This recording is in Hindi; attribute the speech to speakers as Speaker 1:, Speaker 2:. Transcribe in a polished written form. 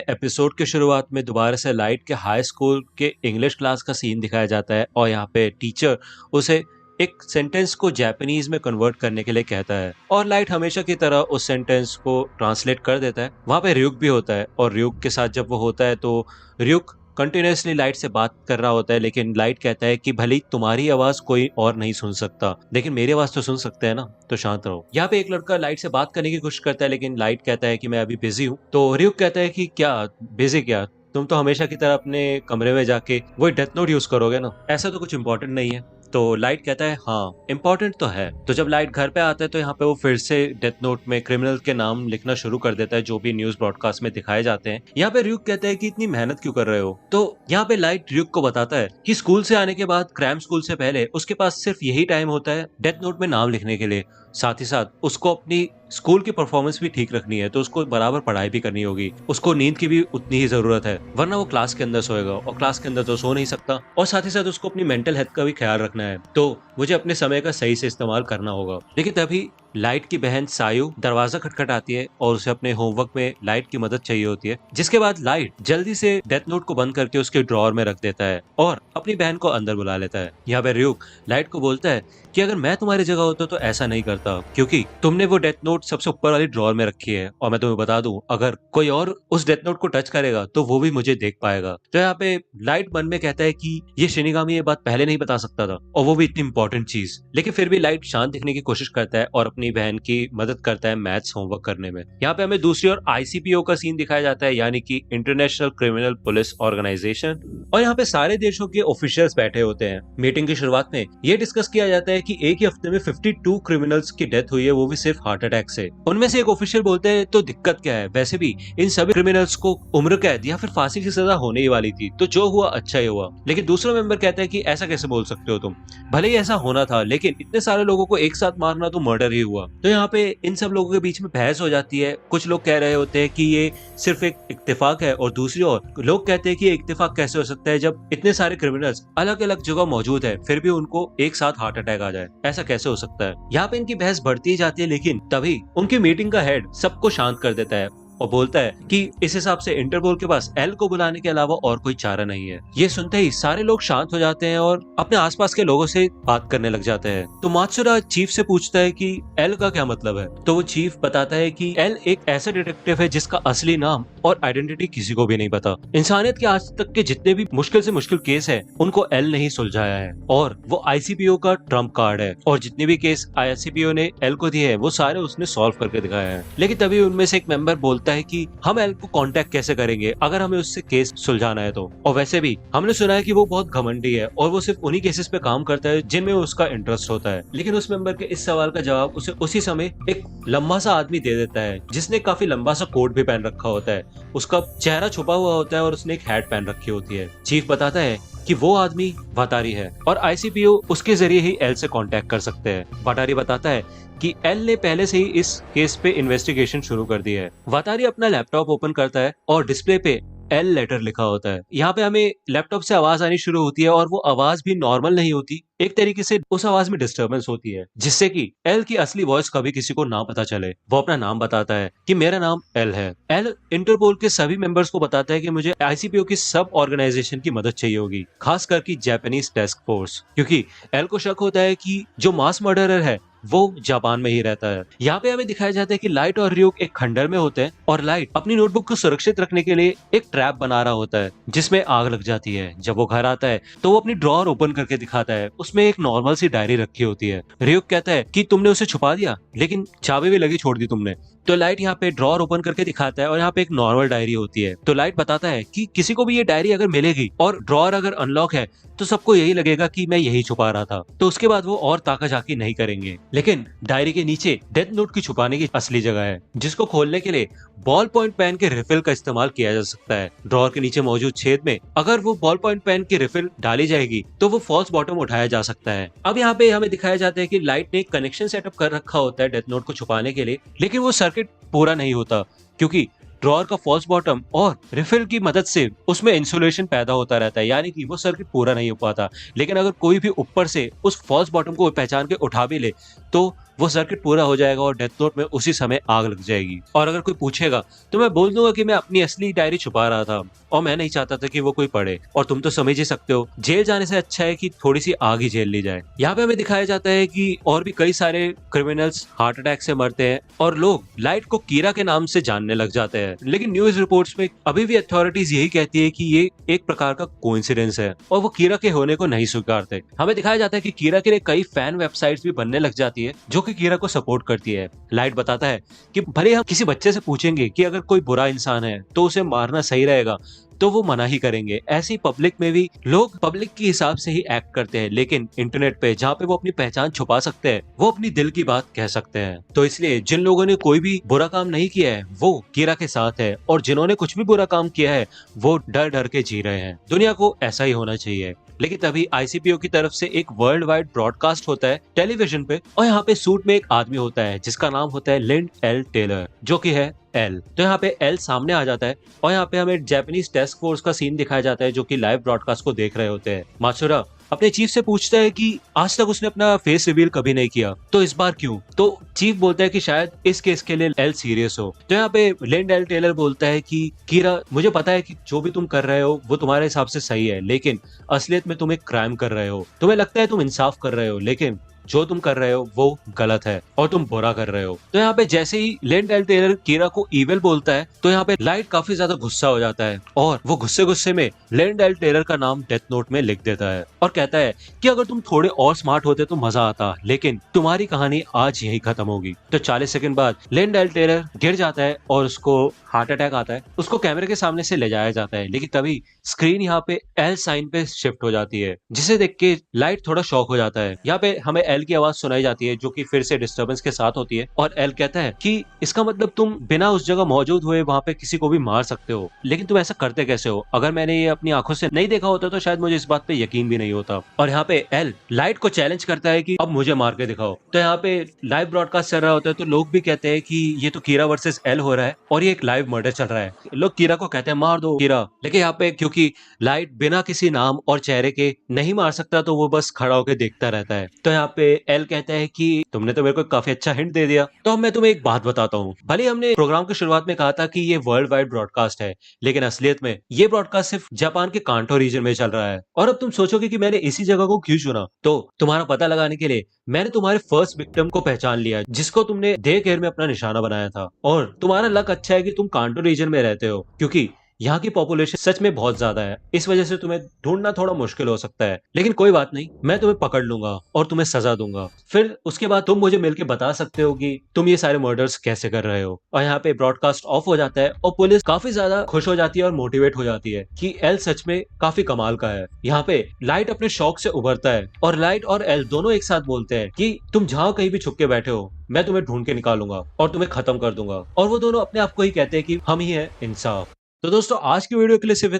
Speaker 1: एपिसोड के शुरुआत में दोबारा से लाइट के हाई स्कूल के इंग्लिश क्लास का सीन दिखाया जाता है और यहाँ पे टीचर उसे एक सेंटेंस को जापानीज में कन्वर्ट करने के लिए कहता है और लाइट हमेशा की तरह उस सेंटेंस को ट्रांसलेट कर देता है। वहाँ पे ryuk भी होता है और ryuk के साथ जब वो होता है तो ryuk कंटिन्यूसली लाइट से बात कर रहा होता है, लेकिन लाइट कहता है कि भले ही तुम्हारी आवाज कोई और नहीं सुन सकता लेकिन मेरी आवाज तो सुन सकते हैं ना, तो शांत रहो। यहाँ पे एक लड़का लाइट से बात करने की कोशिश करता है लेकिन लाइट कहता है कि मैं अभी बिजी हूँ। तो ryuk कहता है कि क्या बिजी, क्या तुम तो हमेशा की तरह अपने कमरे में जाके वही डेथ नोट यूज करोगे ना, ऐसा तो कुछ इंपॉर्टेंट नहीं है। तो लाइट कहता है हाँ इम्पोर्टेंट तो है। तो जब लाइट घर पे आता है तो यहाँ पे वो फिर से डेथ नोट में क्रिमिनल के नाम लिखना शुरू कर देता है जो भी न्यूज ब्रॉडकास्ट में दिखाए जाते हैं। यहाँ पे ryuk कहता है कि इतनी मेहनत क्यों कर रहे हो। तो यहाँ पे लाइट ryuk को बताता है कि स्कूल से आने के बाद क्रैम स्कूल से पहले उसके पास सिर्फ यही टाइम होता है डेथ नोट में नाम लिखने के लिए। साथ ही साथ उसको अपनी स्कूल की परफॉर्मेंस भी ठीक रखनी है, तो उसको बराबर पढ़ाई भी करनी होगी। उसको नींद की भी उतनी ही जरूरत है, वरना वो क्लास के अंदर सोएगा और क्लास के अंदर तो सो नहीं सकता। और साथ ही साथ उसको अपनी मेंटल हेल्थ का भी ख्याल रखना है, तो मुझे अपने समय का सही से इस्तेमाल करना होगा। लेकिन तभी लाइट की बहन सायु दरवाजा खटखटाती है और उसे अपने होमवर्क में लाइट की मदद चाहिए होती है, जिसके बाद लाइट जल्दी से डेथ नोट को बंद करके उसके ड्रॉअर में रख देता है और अपनी बहन को अंदर बुला लेता है। यहाँ पे ryuk लाइट को बोलता है कि अगर मैं तुम्हारी जगह होता तो ऐसा नहीं करता, क्योंकि तुमने वो डेथ नोट सबसे ऊपर वाली ड्रॉअर में रखी है और मैं तुम्हें बता दूं अगर कोई और उस डेथ नोट को टच करेगा तो वो भी मुझे देख पाएगा। तो यहाँ पे लाइट मन में कहता है कि ये शिनिगामी ये बात पहले नहीं बता सकता था, और वो भी इतनी इंपॉर्टेंट चीज। लेकिन फिर भी लाइट शांत दिखने की कोशिश करता है और अपनी बहन की मदद करता है मैथ्स होमवर्क करने में। यहाँ पे हमें दूसरी ओर ICPO का सीन दिखाया जाता है, यानी कि इंटरनेशनल क्रिमिनल पुलिस ऑर्गेनाइजेशन। और यहाँ पे सारे देशों के ऑफिशियल्स बैठे होते हैं। मीटिंग की शुरुआत में ये डिस्कस किया जाता है कि एक ही हफ्ते में 52 क्रिमिनल्स की डेथ हुई है, वो भी सिर्फ हार्ट अटैक से। उनमें से एक ऑफिशियल बोलते हैं तो दिक्कत क्या है, वैसे भी इन सभी क्रिमिनल्स को उम्र कैद या फिर फांसी की सजा होने ही वाली थी, तो जो हुआ अच्छा ही हुआ। लेकिन दूसरा मेंबर कहता है कि ऐसा कैसे बोल सकते हो तुम, भले ही ऐसा होना था लेकिन इतने सारे लोगों को एक साथ मारना तो मर्डर ही हुआ। तो यहाँ पे इन सब लोगों के बीच में बहस हो जाती है। कुछ लोग कह रहे होते हैं कि ये सिर्फ एक इत्तेफाक है और दूसरी ओर लोग कहते हैं कि इत्तेफाक कैसे हो सकता है जब इतने सारे क्रिमिनल्स अलग अलग जगह मौजूद है फिर भी उनको एक साथ हार्ट अटैक आ जाए, ऐसा कैसे हो सकता है। यहाँ पे इनकी बहस बढ़ती ही जाती है, लेकिन तभी उनकी मीटिंग का हेड सबको शांत कर देता है और बोलता है कि इस हिसाब से इंटरपोल के पास एल को बुलाने के अलावा और कोई चारा नहीं है। ये सुनते ही सारे लोग शांत हो जाते हैं और अपने आसपास के लोगों से बात करने लग जाते हैं। तो मात्सुरा चीफ से पूछता है कि एल का क्या मतलब है। तो वो चीफ बताता है कि एल एक ऐसा डिटेक्टिव है जिसका असली नाम और आइडेंटिटी किसी को भी नहीं पता। इंसानियत के आज तक के जितने भी मुश्किल से मुश्किल केस है उनको एल ने ही सुलझाया है और वो ICPO का ट्रम्प कार्ड है, और जितने भी केस ICPO ने एल को दिए है वो सारे उसने सॉल्व करके दिखाया है। लेकिन तभी उनमें से एक मेंबर बोलता है कि हम एल को कांटेक्ट कैसे करेंगे अगर हमें उससे केस सुलझाना है तो, और वैसे भी हमने सुना है कि वो बहुत घमंडी है और वो सिर्फ उन्हीं केसेस पे काम करता है जिनमें उसका इंटरेस्ट होता है। लेकिन उस मेंबर के इस सवाल का जवाब उसे उसी समय एक लंबा सा आदमी दे देता है जिसने काफी लंबा सा कोट भी पहन रखा होता है, उसका चेहरा छुपा हुआ होता है और उसने एक हैट पहन रखी होती है। चीफ बताता है कि वो आदमी वातारी है और ICPO उसके जरिए ही एल से कांटेक्ट कर सकते हैं। वातारी बताता है कि एल ने पहले से ही इस केस पे इन्वेस्टिगेशन शुरू कर दी है। वातारी अपना लैपटॉप ओपन करता है और डिस्प्ले पे एल लेटर लिखा होता है। यहाँ पे हमें लैपटॉप से आवाज आनी शुरू होती है और वो आवाज भी नॉर्मल नहीं होती, एक तरीके से उस आवाज में डिस्टर्बेंस होती है जिससे कि एल की असली वॉइस कभी किसी को ना पता चले। वो अपना नाम बताता है कि मेरा नाम एल है। एल इंटरपोल के सभी मेंबर्स को बताता है कि मुझे ICPO की सब ऑर्गेनाइजेशन की मदद चाहिए होगी, खास करके जापानीज टास्क फोर्स, क्योंकि एल को शक होता है कि जो मास मर्डरर है वो जापान में ही रहता है। यहाँ पे हमें दिखाया जाता है कि लाइट और ryuk एक खंडर में होते हैं और लाइट अपनी नोटबुक को सुरक्षित रखने के लिए एक ट्रैप बना रहा होता है जिसमें आग लग जाती है। जब वो घर आता है तो वो अपनी ड्रॉअर ओपन करके दिखाता है, उसमें एक नॉर्मल सी डायरी रखी होती है। ryuk कहता है कि तुमने उसे छुपा दिया लेकिन चाबी भी लगी छोड़ दी तुमने। तो लाइट यहाँ पे ड्रॉअर ओपन करके दिखाता है और यहाँ पे एक नॉर्मल डायरी होती है। तो लाइट बताता है कि किसी को भी ये डायरी अगर मिलेगी और ड्रॉअर अगर अनलॉक है तो सबको यही लगेगा कि मैं यही छुपा रहा था, तो उसके बाद वो और ताकाझाकी नहीं करेंगे। लेकिन डायरी के नीचे डेथ नोट की छुपाने की असली जगह है, जिसको खोलने के लिए बॉल पॉइंट पेन के रिफिल का इस्तेमाल किया जा सकता है। ड्रॉअर के नीचे मौजूद छेद में अगर वो बॉल पॉइंट पेन की रिफिल डाली जाएगी तो वो फॉल्स बॉटम उठाया जा सकता है। अब यहाँ पे हमें दिखाया जाता है कि लाइट ने एक कनेक्शन सेटअप कर रखा होता है डेथ नोट को छुपाने के लिए, लेकिन वो सर्किट पूरा नहीं होता क्योंकि ड्रॉअर का फॉल्स बॉटम और रिफिल की मदद से उसमें इंसुलेशन पैदा होता रहता है, यानी कि वो सर्किट पूरा नहीं हो पाता। लेकिन अगर कोई भी ऊपर से उस फॉल्स बॉटम को पहचान के उठा भी ले तो वो सर्किट पूरा हो जाएगा और डेथ नोट में उसी समय आग लग जाएगी। और अगर कोई पूछेगा तो मैं बोल दूंगा कि मैं अपनी असली डायरी छुपा रहा था और मैं नहीं चाहता था कि वो कोई पढ़े। और तुम तो समझ ही सकते हो, जेल जाने से अच्छा है कि थोड़ी सी आग ही झेल ली जाए। यहाँ पे हमें दिखाया जाता है कि और भी कई सारे क्रिमिनल्स हार्ट अटैक से मरते हैं और लोग लाइट को कीरा के नाम से जानने लग जाते हैं। लेकिन न्यूज रिपोर्ट्स में अभी भी अथॉरिटीज यही कहती है कि ये एक प्रकार का कोइंसिडेंस है और वो कीरा के होने को नहीं स्वीकारते। हमें दिखाया जाता है कि कीरा के लिए कई फैन वेबसाइट्स भी बनने लग जाती है जो कि कीरा को सपोर्ट करती है। लाइट बताता है कि भले हम किसी बच्चे से पूछेंगे कि अगर कोई बुरा इंसान है तो उसे मारना सही रहेगा, तो वो मना ही करेंगे। ऐसी पब्लिक में भी लोग पब्लिक के हिसाब से ही एक्ट करते हैं, लेकिन इंटरनेट पे जहाँ पे वो अपनी पहचान छुपा सकते हैं, वो अपनी दिल की बात कह सकते हैं। तो इसलिए जिन लोगों ने कोई भी बुरा काम नहीं किया है वो कीरा के साथ है, और जिन्होंने कुछ भी बुरा काम किया है वो डर डर के जी रहे हैं। दुनिया को ऐसा ही होना चाहिए। लेकिन तभी आईसीपीओ की तरफ से एक वर्ल्ड वाइड ब्रॉडकास्ट होता है टेलीविजन पे, और यहाँ पे सूट में एक आदमी होता है जिसका नाम होता है लिंड एल टेलर, जो कि है एल। तो यहाँ पे एल सामने आ जाता है और यहाँ पे हमें जापानीज टास्क फोर्स का सीन दिखाया जाता है जो कि लाइव ब्रॉडकास्ट को देख रहे होते हैं। मात्सुरा अपने चीफ से पूछता है कि आज तक उसने अपना फेस रिवील कभी नहीं किया, तो इस बार क्यों? तो चीफ बोलता है कि शायद इस केस के लिए एल सीरियस हो। तो यहाँ पे लिंड एल टेलर बोलता है कि कीरा, मुझे पता है कि जो भी तुम कर रहे हो वो तुम्हारे हिसाब से सही है, लेकिन असलियत में तुम एक क्राइम कर रहे हो। तुम्हें लगता है तुम इंसाफ कर रहे हो, लेकिन जो तुम कर रहे हो वो गलत है और तुम बुरा कर रहे हो। तो यहाँ पे जैसे ही लिंड एल टेलर कीरा को इविल बोलता है तो यहाँ पे लाइट काफी ज्यादा गुस्सा हो जाता है और वो गुस्से गुस्से में लिंड एल टेलर का नाम डेथ नोट में लिख देता है और कहता है कि अगर तुम थोड़े और स्मार्ट होते तो मजा आता, लेकिन तुम्हारी कहानी आज यही खत्म होगी। तो 40 सेकंड बाद लिंड एल टेलर गिर जाता है और उसको हार्ट अटैक आता है। उसको कैमरे के सामने से ले जाया जाता है, लेकिन तभी स्क्रीन यहाँ पे एल साइन पे शिफ्ट हो जाती है, जिसे देख के लाइट थोड़ा शॉक हो जाता है। यहाँ पे हमें एल की आवाज सुनाई जाती है जो कि फिर से डिस्टरबेंस के साथ होती है, और एल कहता है कि इसका मतलब तुम बिना उस जगह मौजूद हुए वहां पे किसी को भी मार सकते हो, लेकिन तुम ऐसा करते कैसे हो? अगर मैंने ये अपनी आंखों से नहीं देखा होता तो शायद मुझे इस बात पे यकीन भी नहीं होता। और यहाँ पे एल लाइट को चैलेंज करता है कि अब मुझे मार के दिखाओ। तो यहाँ पे लाइव ब्रॉडकास्ट चल रहा होता है तो लोग भी कहते हैं कि ये तो कीरा वर्सेस एल हो रहा है और ये एक लाइव मर्डर चल रहा है। लोग कीरा को कहते हैं मार दो कीरा, लेकिन यहाँ पे क्योंकि लाइट बिना किसी नाम और चेहरे के नहीं मार सकता तो वो बस खड़ा होकर देखता रहता है। तो यहाँ पे एल कहता है कि तुमने तो मेरे को काफी अच्छा हिंट दे दिया, तो अब मैं तुम्हें एक बात बताता हूँ। भले ही हमने प्रोग्राम की शुरुआत में कहा था कि ये वर्ल्ड वाइड ब्रॉडकास्ट है, लेकिन असलियत में ये ब्रॉडकास्ट सिर्फ जापान के कांटो रीजन में चल रहा है। और अब तुम सोचोगे कि मैंने इसी जगह को क्यों चुना, तो तुम्हारा पता लगाने के लिए मैंने तुम्हारे फर्स्ट विक्टिम को पहचान लिया जिसको तुमने डे केयर में अपना निशाना बनाया था। और तुम्हारा लक अच्छा है कि तुम कांटो रीजन में रहते हो, क्योंकि यहाँ की पॉपुलेशन सच में बहुत ज्यादा है। इस वजह से तुम्हें ढूंढना थोड़ा मुश्किल हो सकता है, लेकिन कोई बात नहीं, मैं तुम्हें पकड़ लूंगा और तुम्हें सजा दूंगा। फिर उसके बाद तुम मुझे मिलके बता सकते हो कि तुम ये सारे मर्डर्स कैसे कर रहे हो। और यहाँ पे ब्रॉडकास्ट ऑफ हो जाता है और पुलिस काफी ज्यादा खुश हो जाती है और मोटिवेट हो जाती है कि एल सच में काफी कमाल का है। यहाँ पे लाइट अपने शौक से उभरता है और लाइट और एल दोनों एक साथ बोलते हैं कि तुम जहाँ कहीं भी छुप के बैठे हो मैं तुम्हें ढूंढ के निकालूंगा और तुम्हें खत्म कर दूंगा। और वो दोनों अपने आप को ही कहते हैं कि हम ही है इंसाफ। तो दोस्तों आज की वीडियो के लिए सिर्फ